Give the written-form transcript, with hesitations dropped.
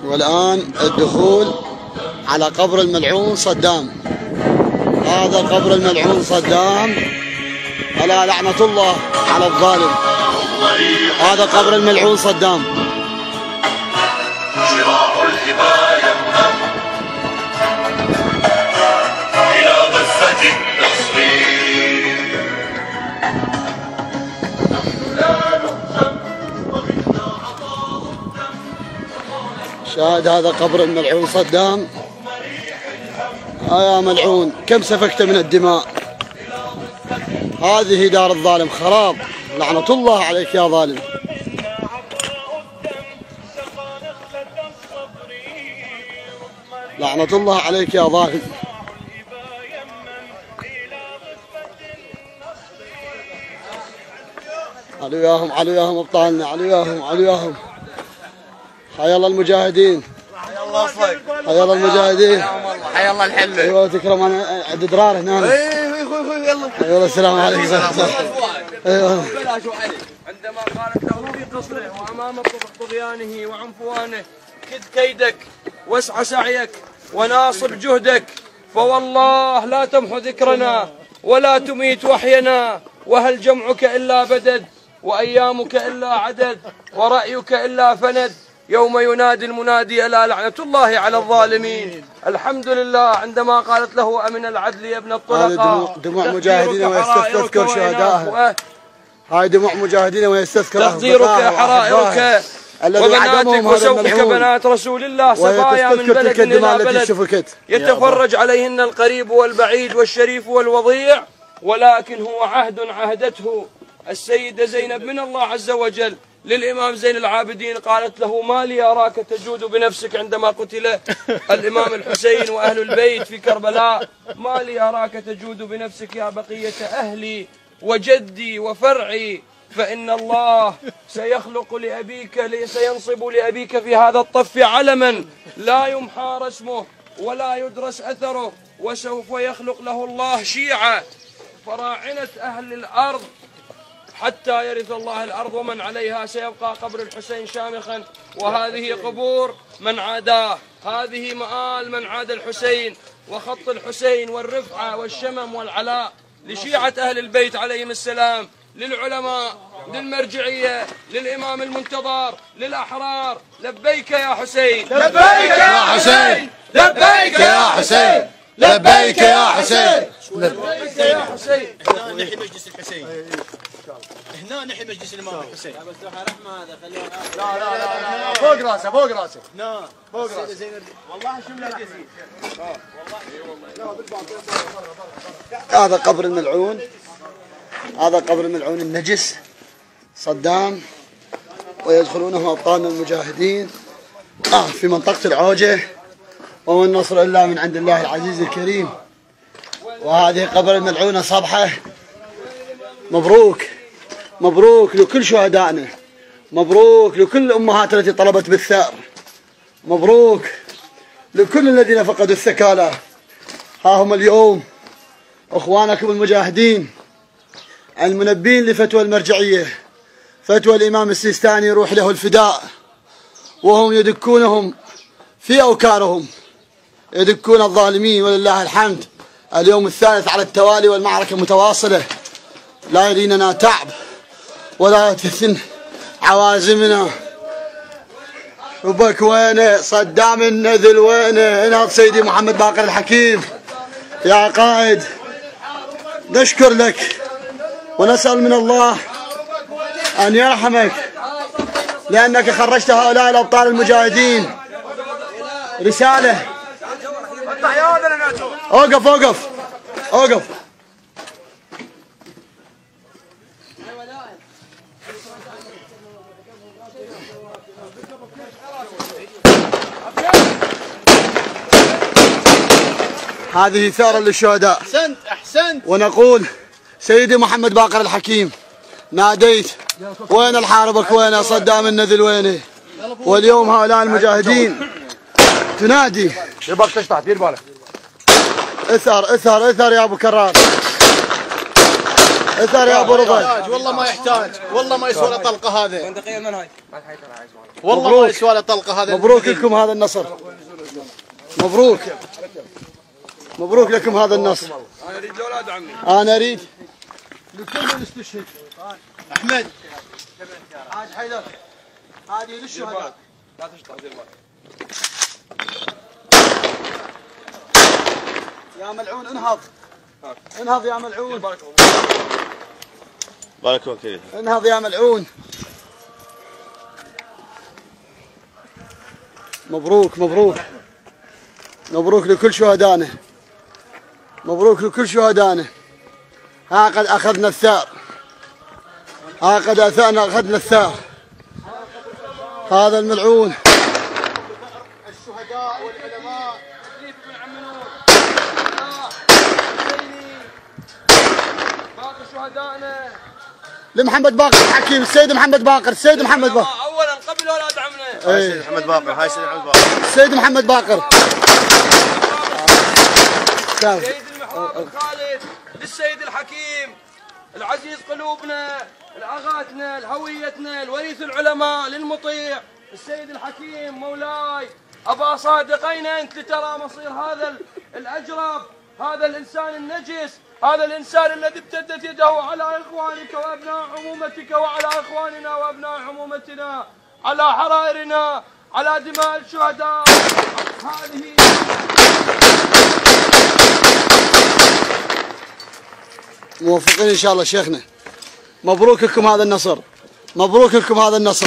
والآن الدخول على قبر الملعون صدام. هذا قبر الملعون صدام، ألا لعنة الله على الظالم. هذا قبر الملعون صدام. شراع الهباية إلى غزة النصر. شاهد هذا قبر الملعون صدام. يا ملعون كم سفكت من الدماء. هذه دار الظالم خراب، لعنة الله عليك يا ظالم. لعنة الله عليك يا ظالم. علو ياهم علو ياهم ابطالنا، علو ياهم علو ياهم. حيا الله المجاهدين، حيا الله اصلك، حيا الله المجاهدين، حيا الله الحله. ايوه تكرم، انا عند درار هنا. اي اخوي يلا. ايوه السلام عليكم. ايوه. عندما قالت له في قصره وامام طغيانه وعنفوانه: كد كيدك واسع سعيك وناصب جهدك، فوالله لا تمحو ذكرنا ولا تميت وحينا، وهل جمعك إلا بدد وأيامك إلا عدد ورأيك إلا فند، يوم ينادي المنادي ألا لعنة الله على الظالمين. الحمد لله عندما قالت له: أمن العدل يا ابن الطلقاء، دموع مجاهدين ويستذكر شهدائه. هاي دموع مجاهدين ويستذكر تقديرك حرائرك وبناتك وسوقك بنات رسول الله، صبايا من بلد إلى بلد يتفرج عليهن القريب والبعيد والشريف والوضيع، ولكن هو عهد عهدته السيدة زينب من الله عز وجل للإمام زين العابدين. قالت له: ما لي أراك تجود بنفسك عندما قتل الإمام الحسين وأهل البيت في كربلاء، ما لي أراك تجود بنفسك يا بقية أهلي وجدي وفرعي، فإن الله سيخلق لأبيك سينصب لأبيك في هذا الطف علما لا يمحى رسمه ولا يدرس أثره، وسوف يخلق له الله شيعة فراعنة أهل الأرض حتى يرث الله الأرض ومن عليها. سيبقى قبر الحسين شامخا، وهذه قبور من عاداه، هذه مآل من عاد الحسين، وخط الحسين والرفعة والشمم والعلاء لشيعة أهل البيت عليهم السلام، للعلماء، للمرجعية، للإمام المنتظر، للأحرار. لبيك يا حسين، لبيك يا حسين، لبيك يا حسين، لبيك يا حسين، لبيك يا حسين. هنا نحي مجلس الحسين، هنا نحي مجلس الإمام الحسين. لا فوق راسه فوق راسه. لا فوق راسه. والله شملة يزيد. هذا قبر الملعون، هذا قبر الملعون النجس صدام، ويدخلونه أبطالنا المجاهدين في منطقة العوجة، وما النصر إلا من عند الله العزيز الكريم. وهذه قبر الملعونة صبحة. مبروك مبروك لكل شهدائنا، مبروك لكل الأمهات التي طلبت بالثأر، مبروك لكل الذين فقدوا الثكالى. ها هم اليوم أخوانكم المجاهدين المنبين لفتوى المرجعية، فتوى الإمام السيستاني روح له الفداء، وهم يدكونهم في أوكارهم، يدكون الظالمين ولله الحمد. اليوم الثالث على التوالي والمعركة متواصلة، لا يريننا تعب ولا تثن عوازمنا. حبك وينه صدام النذل وينه. هنا سيدي محمد باقر الحكيم يا قائد، نشكر لك ونسأل من الله أن يرحمك لأنك خرجت هؤلاء الأبطال المجاهدين رسالة. اوقف اوقف اوقف. هذه ثأرا للشهداء. أحسنت أحسنت. ونقول سيدي محمد باقر الحكيم، ناديت وين الحاربك وين صدام النذل وينه، واليوم هؤلاء المجاهدين تنادي. دير بالك تشطح، دير بالك. اثر اثر اثر يا ابو كرار. اثر يا ابو رضا. والله ما يحتاج، والله ما يسوى له طلقه هذا. منطقية من هاي؟ والله ما يسوى له طلقه هذا. مبروك لكم هذا النصر. مبروك. مبروك لكم هذا النصر. انا اريد الاولاد عمي. انا اريد لكل من استشهد. احمد حاج حيدر هذه للشهداء. لا تشطح زي الباقي. يا ملعون انهض. انهض يا ملعون. بارك الله فيك. انهض يا ملعون. مبروك مبروك. مبروك لكل شهدائنا. مبروك لكل شهدائنا. ها قد اخذنا الثار. ها قد اخذنا الثار. هذا الملعون. الشهداء والعلماء باقي شهدائنا لمحمد باقر الحكيم. السيد محمد باقر. السيد محمد باقر. اولا قبل اولاد عمنا. هاي سيد محمد باقر. هاي سيد محمد باقر. السيد محمد باقر. سيد المحراب الخالد للسيد الحكيم العزيز قلوبنا الأغاتنا الهويتنا الوريث العلماء للمطيع السيد الحكيم مولاي أبا صادق. أين أنت لترى مصير هذا الأجرب، هذا الإنسان النجس، هذا الإنسان الذي ابتدت يده على إخوانك وأبناء عمومتك وعلى إخواننا وأبناء عمومتنا، على حرائرنا، على دماء الشهداء. هذه موفقين ان شاء الله شيخنا. مبروك لكم هذا النصر. مبروك لكم هذا النصر.